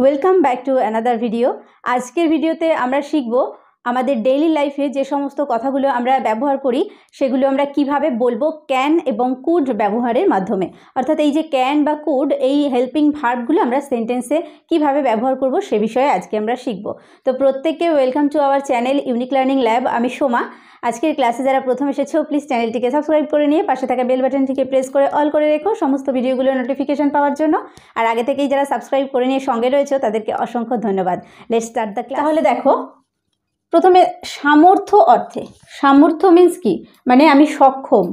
Welcome back to another video. আজকের ভিডিওতে আমরা শিখব আমাদের ডেইলি লাইফে যে সমস্ত কথাগুলো আমরা ব্যবহার করি সেগুলো আমরা কিভাবে বলবো ক্যান এবং কুড ব্যবহারের মাধ্যমে। অর্থাৎ এই যে ক্যান বা কুড এই হেল্পিং ভার্বগুলো আমরা সেন্টেন্সে কিভাবে ব্যবহার করব সে বিষয়ে আজকে আমরা শিখব। তো প্রত্যেককে welcome to our channel unique learning lab. আমি সোমা। আজকের ক্লাসে যারা প্রথম এসেছো প্লিজ চ্যানেলটিকে সাবস্ক্রাইব করে নিয়ে পাশে থাকা বেল বাটনটিকে প্রেস করে অল করে রেখো সমস্ত ভিডিওগুলোর নোটিফিকেশন পাওয়ার জন্য। আর আগে থেকেই যারা সাবস্ক্রাইব করে নিয়ে সঙ্গে রয়েছে তাদেরকে অসংখ্য ধন্যবাদ। Let's start the class. তাহলে দেখো, প্রথমে সামর্থ্য অর্থে। সামর্থ্য মিন্স কি, মানে আমি সক্ষম।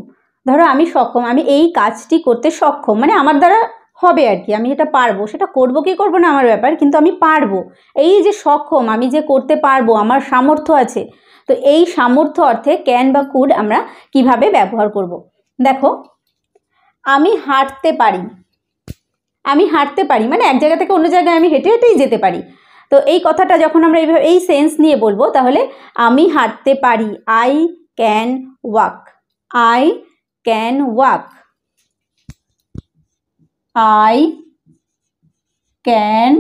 ধরো আমি সক্ষম, আমি এই কাজটি করতে সক্ষম, মানে আমার দ্বারা হবে আর কি, আমি এটা পারবো। সেটা করবো কি করবো না আমার ব্যাপার, কিন্তু আমি পারবো। এই যে সক্ষম, আমি যে করতে পারবো, আমার সামর্থ্য আছে। তো এই সামর্থ্য অর্থে ক্যান বা কুড আমরা কিভাবে ব্যবহার করব। দেখো, আমি হাঁটতে পারি। আমি হাঁটতে পারি মানে এক জায়গা থেকে অন্য জায়গায় আমি হেঁটে হেঁটেই যেতে পারি। তো এই কথাটা যখন আমরা এইভাবে এই সেন্স নিয়ে বলবো তাহলে আমি হাঁটতে পারি, I can walk. I can walk. I can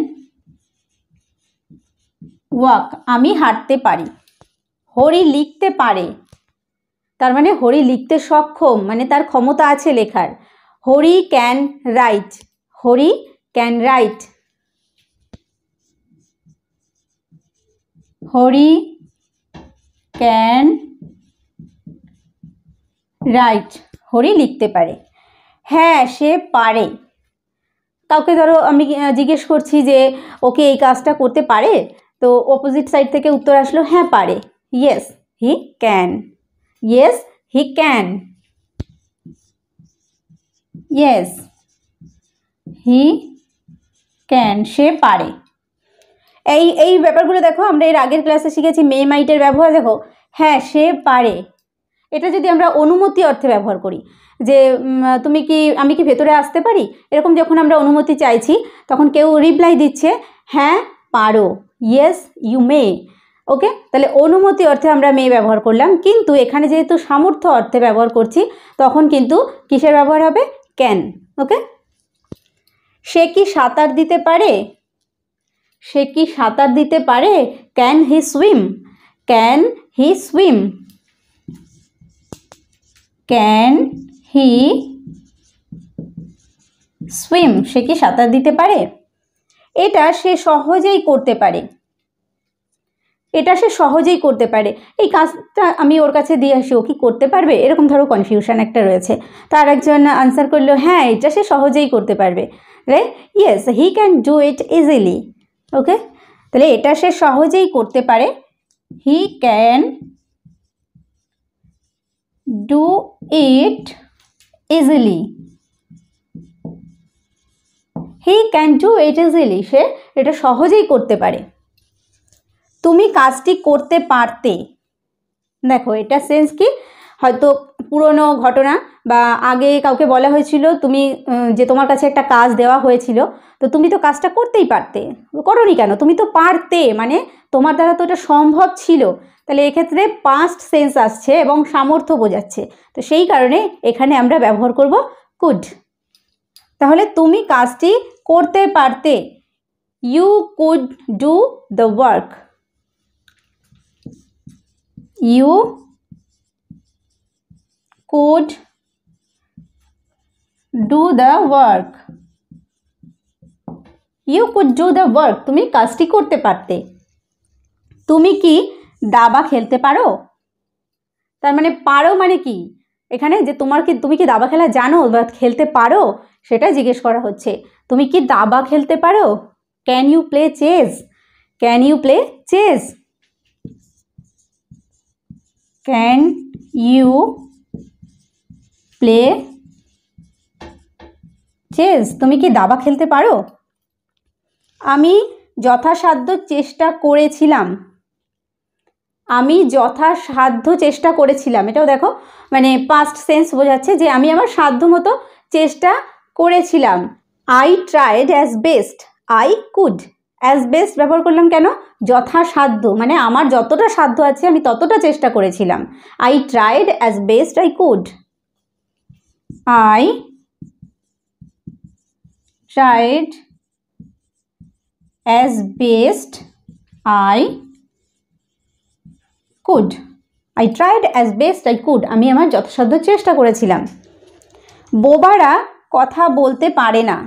walk, আমি হাঁটতে পারি। হরি লিখতে পারে, তার মানে হরি লিখতে সক্ষম, মানে তার ক্ষমতা আছে লেখার। Hari can write. Hari can write. Hari can write, Hari লিখতে পারে। হ্যাঁ সে পারে। কাউকে ধরো আমি জিজ্ঞেস করছি যে ওকে এই কাজটা করতে পারে, তো অপোজিট সাইড থেকে উত্তর আসলো হ্যাঁ পারে। Yes he can. Yes he can. Yes he can, সে পারে। এই এই ব্যাপারগুলো দেখো, আমরা এর আগের ক্লাসে শিখেছি মে মাইটের ব্যবহার। দেখো, হ্যাঁ সে পারে, এটা যদি আমরা অনুমতি অর্থে ব্যবহার করি, যে তুমি কি, আমি কি ভেতরে আসতে পারি, এরকম যখন আমরা অনুমতি চাইছি তখন কেউ রিপ্লাই দিচ্ছে হ্যাঁ পারো, ইয়েস ইউ মে। ওকে, তাহলে অনুমতি অর্থে আমরা মে ব্যবহার করলাম, কিন্তু এখানে যেহেতু সামর্থ্য অর্থে ব্যবহার করছি তখন কিন্তু কিসের ব্যবহার হবে, ক্যান। ওকে, সে কি সাঁতার দিতে পারে। সে কি সাঁতার দিতে পারে, can he swim. Can he swim. Can he swim, সে কি সাঁতার দিতে পারে। এটা সে সহজেই করতে পারে। এটা সে সহজেই করতে পারে, এই কাজটা আমি ওর কাছে দিয়ে আসি, ও কি করতে পারবে, এরকম ধরো কনফিউশন একটা রয়েছে। তার একজন আনসার করলো হ্যাঁ এটা সে সহজেই করতে পারবে, right. Yes he can do it easily. Okay, তাহলে এটা সে সহজেই করতে পারে, he can do it easily. He can do it easily, সে এটা সহজেই করতে পারে। তুমি কাজটি করতে পারতে। দেখো এটা সেন্স কি, হয়তো পুরনো ঘটনা বা আগে কাউকে বলা হয়েছিল তুমি যে তোমার কাছে একটা কাজ দেওয়া হয়েছিল, তো তুমি তো কাজটা করতেই পারতে, করোনি কেন, তুমি তো পারতে, মানে তোমার দ্বারা তো এটা সম্ভব ছিল। তাহলে এক্ষেত্রে পাস্ট সেন্স আসছে এবং সামর্থ্য বোঝাচ্ছে, তো সেই কারণে এখানে আমরা ব্যবহার করব কুড। তাহলে তুমি কাজটি করতে পারতে, you could do the work. You could do the work. You could do the work, তুমি কাজটি করতে পারতে। তুমি কি দাবা খেলতে পারো। তার মানে পারো মানে কি, এখানে যে তুমি কি দাবা খেলা জানো বা খেলতে পারো সেটা জিজ্ঞেস করা হচ্ছে। তুমি কি দাবা খেলতে পারো, can you play chess. Can you play chess. Can you play chess, তুমি কি দাবা খেলতে পারো। আমি যথাসাধ্য চেষ্টা করেছিলাম। আমি যথাসাধ্য চেষ্টা করেছিলাম, এটাও দেখো মানে পাস্ট সেন্স বোঝাচ্ছে যে আমি আমার সাধ্য মতো চেষ্টা করেছিলাম। I tried as best I could. As best ব্যবহার করলাম কেন, যথাসাধ্য, মানে আমার যতটা সাধ্য আছে আমি ততটা চেষ্টা করেছিলাম। I tried as best I could. I tried as best I could. I tried as best I could. আমি আমার যথাসাধ্য চেষ্টা করেছিলাম। বোবারা কথা বলতে পারে না।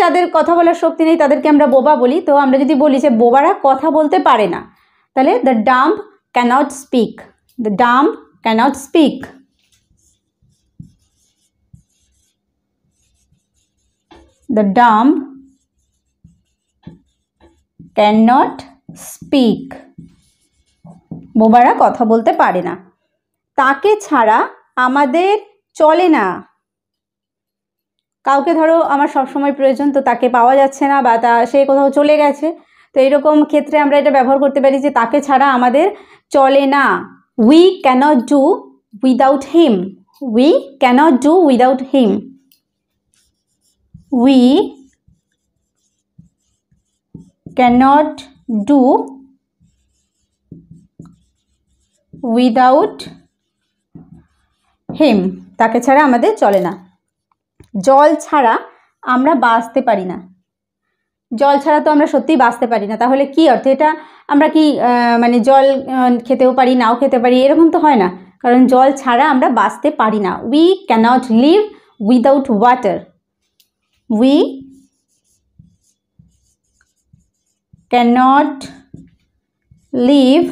যাদের কথা বলার শক্তি নেই তাদেরকে আমরা বোবা বলি। তো আমরা যদি বলি যে বোবারা কথা বলতে পারে না, তাহলে the dumb cannot speak. The dumb cannot speak. The dumb cannot speak. বোবারা কথা বলতে পারে না। তাকে ছাড়া আমাদের চলে না। কাউকে ধরো আমার সবসময় প্রয়োজন, তো তাকে পাওয়া যাচ্ছে না বা সে কোথাও চলে গেছে, তো এইরকম ক্ষেত্রে আমরা এটা ব্যবহার করতে পারি যে তাকে ছাড়া আমাদের চলে না। We cannot do without him. We cannot do without him. We cannot do without him. তাকে ছাড়া আমাদের চলে না। জল ছাড়া আমরা বাঁচতে পারি না। জল ছাড়া তো আমরা সত্যিই বাঁচতে পারি না। তাহলে কি অর্থ? এটা আমরা কি মানে জল খেতেও পারি, নাও খেতে পারি, এরকম তো হয় না, কারণ জল ছাড়া আমরা বাঁচতে পারি না। We cannot live without water. We cannot live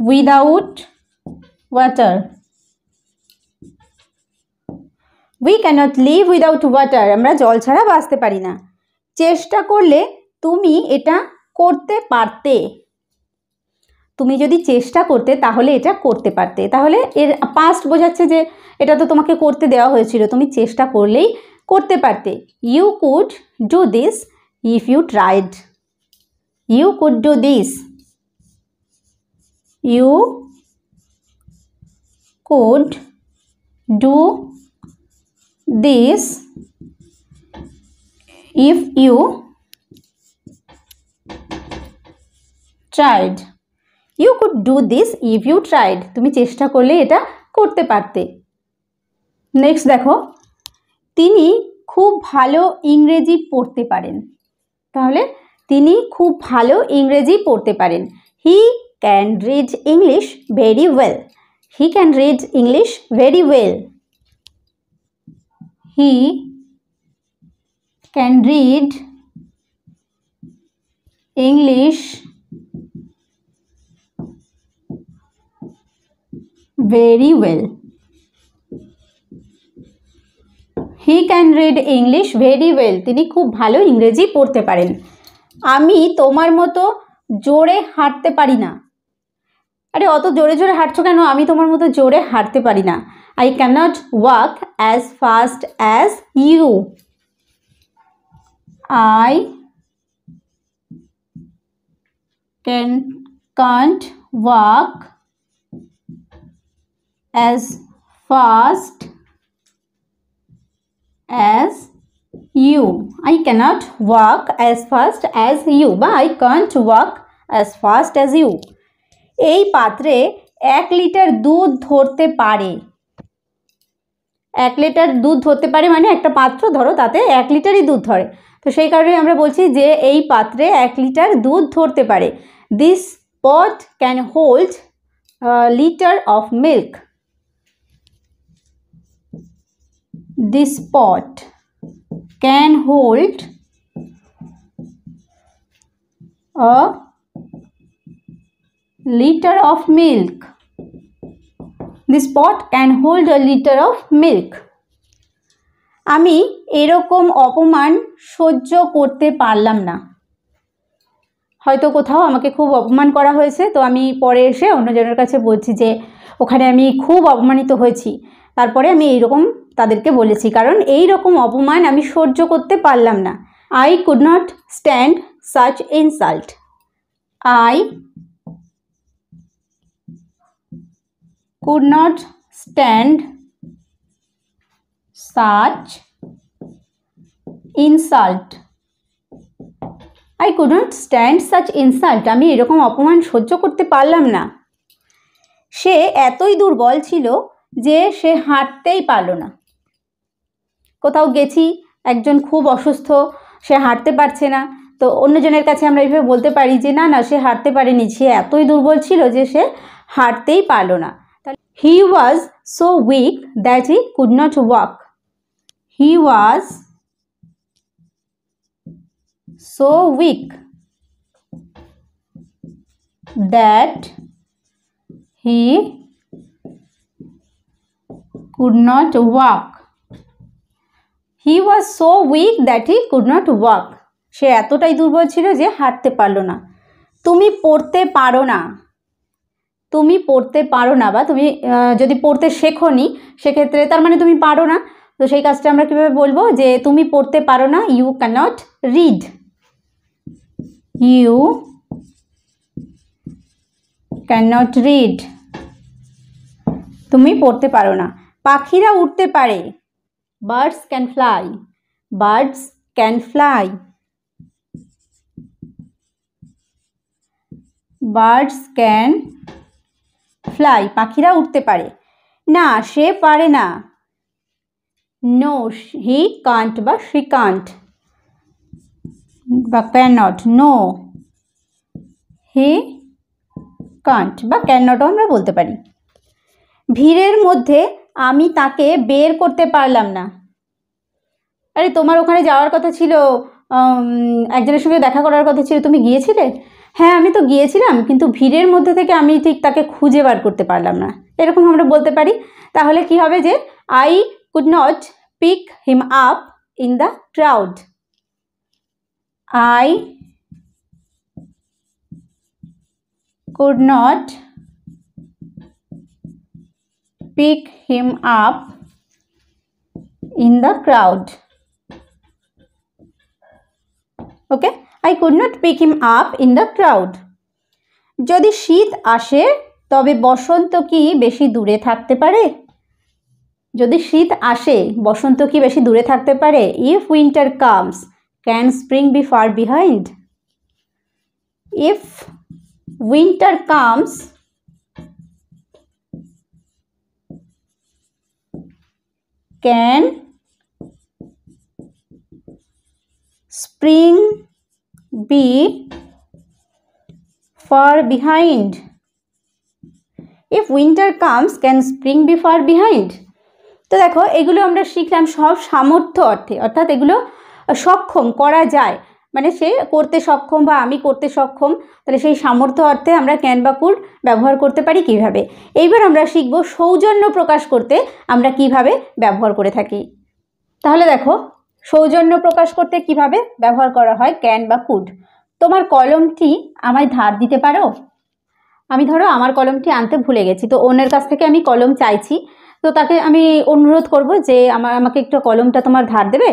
without water. We cannot live without water. আমরা জল ছাড়া বাঁচতে পারি না। চেষ্টা করলে তুমি এটা করতে পারতে। তুমি যদি চেষ্টা করতে তাহলে এটা করতে পারতে। তাহলে এর পাস্ট বোঝাচ্ছে যে এটা তো তোমাকে করতে দেওয়া হয়েছিল, তুমি চেষ্টা করলেই করতে পারতে। You could do this if you tried. You could do this. You could do this if you tried. You could do this if you tried. তুমি চেষ্টা করলে এটা করতে পারতে। নেক্সট দেখো, তিনি খুব ভালো ইংরেজি পড়তে পারেন। তাহলে তিনি খুব ভালো ইংরেজি পড়তে পারেন। He can read English very well. He can read English very well. He can read English very well. He can read English very well. তিনি খুব ভালো ইংরেজি পড়তে পারেন। আমি তোমার মতো জোরে হাঁটতে পারি না। আরে অত জোরে জোরে হাঁটছো কেন? আমি তোমার মতো জোরে হাঁটতে পারি না। I cannot walk as fast as you. I can't walk as fast as you. I cannot walk as fast as you. বা I can't walk as fast as you. এই পাত্রে 1 লিটার দুধ ধরতে পারে। 1 লিটার দুধ ধরতে পারে মানে একটা পাত্র ধরো, তাতে 1 লিটারই দুধ ধরে। তো সেই কারণে আমরা বলছি যে এই পাত্রে 1 লিটার দুধ ধরতে পারে। This pot can hold a liter of milk. This pot can hold a liter of milk. This pot can hold a liter of milk. আমি এরকম অপমান সহ্য করতে পারলাম না। হয়তো কোথাও আমাকে খুব অপমান করা হয়েছে, তো আমি পরে এসে অন্যজনের কাছে বলছি যে ওখানে আমি খুব অপমানিত হয়েছি। তারপরে আমি এইরকম তাদেরকে বলেছি, কারণ এই রকম অপমান আমি সহ্য করতে পারলাম না। I could not stand such insult. I could not stand such insult. I could not stand such insult. আমি এরকম অপমান সহ্য করতে পারলাম না। সে এতই দুর্বল ছিল যে সে হাঁটতেই পারল না। কোথাও গেছি, একজন খুব অসুস্থ, সে হাঁটতে পারছে না, তো অন্যজনের কাছে আমরা এইভাবে বলতে পারি যে না না সে হাঁটতে পারেনি, সে এতই দুর্বল ছিল যে সে হাঁটতেই পারলো না। He was so weak that he could not walk. He was so weak that he could not walk. He was so weak that he could not walk. সে এতটাই দুর্বল ছিল যে হাঁটতে পারলো না। তুমি পড়তে পারো না, তুমি পড়তে পারো না, বা তুমি যদি পড়তে শেখোনি সেক্ষেত্রে তার মানে তুমি পারো না। তো সেই কাজটা আমরা কীভাবে বলবো যে তুমি পড়তে পারো না, you cannot read. You cannot read, তুমি পড়তে পারো না। পাখিরা উঠতে পারে, birds can fly. Birds can fly. Birds can fly, পাখিরা উঠতে পারে। না সে পারে না, নো হি কান্ট বা শি কান্ট বা can not, no he can't বা ক্যান নটও আমরা বলতে পারি। ভিড়ের মধ্যে আমি তাকে বের করতে পারলাম না। আরে তোমার ওখানে যাওয়ার কথা ছিল, একজনের সঙ্গে দেখা করার কথা ছিল, তুমি গিয়েছিলে? হ্যাঁ আমি তো গিয়েছিলাম, কিন্তু ভিড়ের মধ্যে থেকে আমি ঠিক তাকে খুঁজে বার করতে পারলাম না, এরকম আমরা বলতে পারি। তাহলে কি হবে যে I could not pick him up in the crowd. I could not pick him up in the crowd. Okay, I could not pick him up in the crowd. যদি শীত আসে তবে বসন্ত কি বেশি দূরে থাকতে পারে? যদি শীত আসে বসন্ত কি বেশি দূরে থাকতে পারে? If winter comes, can spring be far behind? If winter comes, can spring be far behind? If winter comes, can spring be far behind? তো দেখো এগুলো আমরা শিখলাম সব সামর্থ্য অর্থে, অর্থাৎ এগুলো সক্ষম করা যায়, মানে সে করতে সক্ষম বা আমি করতে সক্ষম, তাহলে সেই সামর্থ্য অর্থে আমরা ক্যান বা কুড ব্যবহার করতে পারি কিভাবে। এইবার আমরা শিখব সৌজন্য প্রকাশ করতে আমরা কিভাবে ব্যবহার করে থাকি। তাহলে দেখো সৌজন্য প্রকাশ করতে কিভাবে ব্যবহার করা হয় ক্যান বা কুড। তোমার কলমটি আমায় ধার দিতে পারো? আমি ধরো আমার কলমটি আনতে ভুলে গেছি, তো অন্যের কাছ থেকে আমি কলম চাইছি, তো তাকে আমি অনুরোধ করব যে আমাকে একটু কলমটা তোমার ধার দেবে।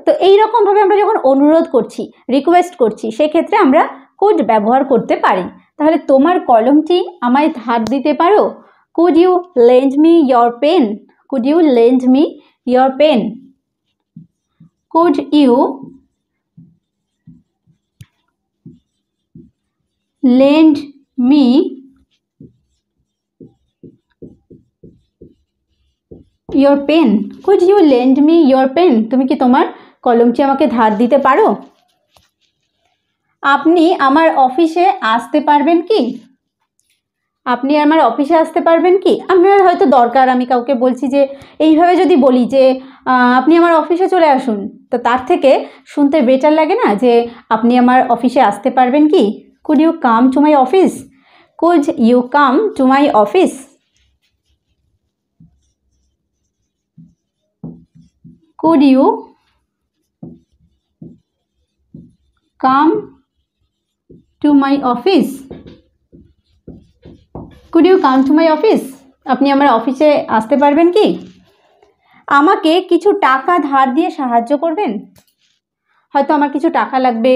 তো এইরকমভাবে আমরা যখন অনুরোধ করছি, রিকোয়েস্ট করছি, সেক্ষেত্রে আমরা কুড ব্যবহার করতে পারি। তাহলে তোমার কলমটি আমায় ধার দিতে পারো? Could you lend me your pen? Could you lend me your pen? Could you lend me your pen? Could you lend me your pen? তুমি কি তোমার কলমটি আমাকে ধার দিতে পারো? আপনি আমার অফিসে আসতে পারবেন কি? আপনি আমার অফিসে আসতে পারবেন কি? আপনার হয়তো দরকার, আমি কাউকে বলছি যে এইভাবে যদি বলি যে আপনি আমার অফিসে চলে আসুন, তো তার থেকে শুনতে বেটার লাগে না যে আপনি আমার অফিসে আসতে পারবেন কি? Could you come to my office? Could you come to my office? Could you come to my office? Could you come to my office? আপনি আমার অফিসে আসতে পারবেন কি? আমাকে কিছু টাকা ধার দিয়ে সাহায্য করবেন? হয়তো আমার কিছু টাকা লাগবে,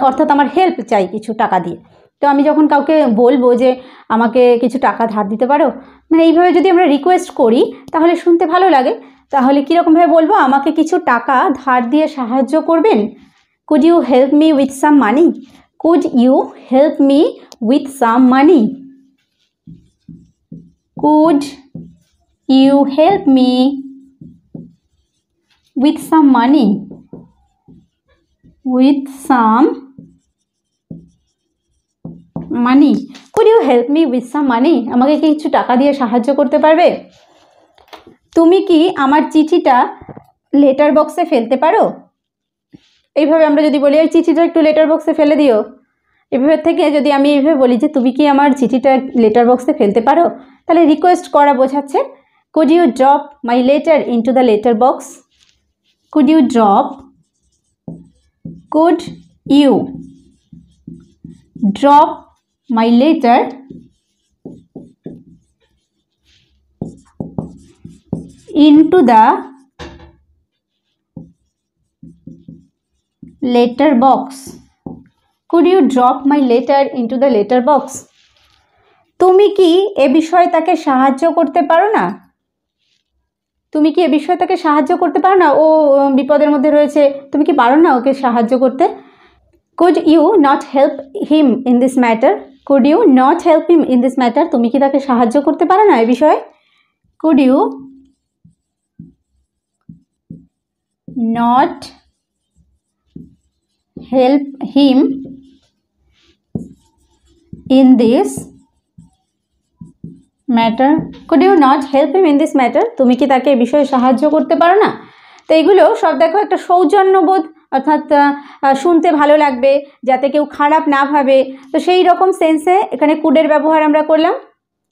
অর্থাৎ আমার হেল্প চাই কিছু টাকা দিয়ে। তো আমি যখন কাউকে বলবো যে আমাকে কিছু টাকা ধার দিতে পারো, মানে এইভাবে যদি আমরা রিকোয়েস্ট করি তাহলে শুনতে ভালো লাগে। তাহলে কীরকমভাবে বলবো? আমাকে কিছু টাকা ধার দিয়ে সাহায্য করবেন? Could you help me with some money? Could you help me with some money? Could you help me with some money? with some money. Could you help me with some money? আমাকে কি কিছু টাকা দিয়ে সাহায্য করতে পারবে? তুমি কি আমার চিঠিটা লেটার বক্সে ফেলতে পারো? এইভাবে আমরা যদি বলি এই চিঠিটা একটু লেটার বক্সে ফেলে দিও, এভাবে থেকে যদি আমি এইভাবে বলি যে তুমি কি আমার চিঠিটা লেটার বক্সে ফেলতে পারো, তাহলে রিকোয়েস্ট করা বোঝাচ্ছে। Could you drop my letter into the letter box? Could you drop my letter into the letter box? Could you drop my letter into the letter box? তুমি কি এ বিষয়ে তাকে সাহায্য করতে পারো না? তুমি কি এ বিষয়ে তাকে সাহায্য করতে পারো না? ও বিপদের মধ্যে রয়েছে, তুমি কি পারো না ওকে সাহায্য করতে? Could you not help him in this matter? Could you not help him in this matter? তুমি কি তাকে সাহায্য করতে পারো না এ বিষয়ে? Could you not help him in this matter? Could you not help him in this matter? তুমি কি তাকে এই বিষয়ে সাহায্য করতে পারো না? তো এইগুলো সব দেখো একটা সৌজন্যবোধ, অর্থাৎ শুনতে ভালো লাগবে, যাতে কেউ খারাপ না ভাবে, তো সেই রকম সেন্সে এখানে কুডের ব্যবহার আমরা করলাম।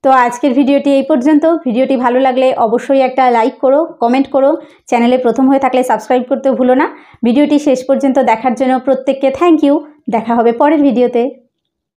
তো আজকের ভিডিওটি এই পর্যন্ত। ভিডিওটি ভালো লাগলে অবশ্যই একটা লাইক করো, কমেন্ট করো, চ্যানেলে প্রথম হয়ে থাকলে সাবস্ক্রাইব করতে ভুলো না। ভিডিওটি শেষ পর্যন্ত দেখার জন্য প্রত্যেককে থ্যাংক ইউ। দেখা হবে পরের ভিডিওতে।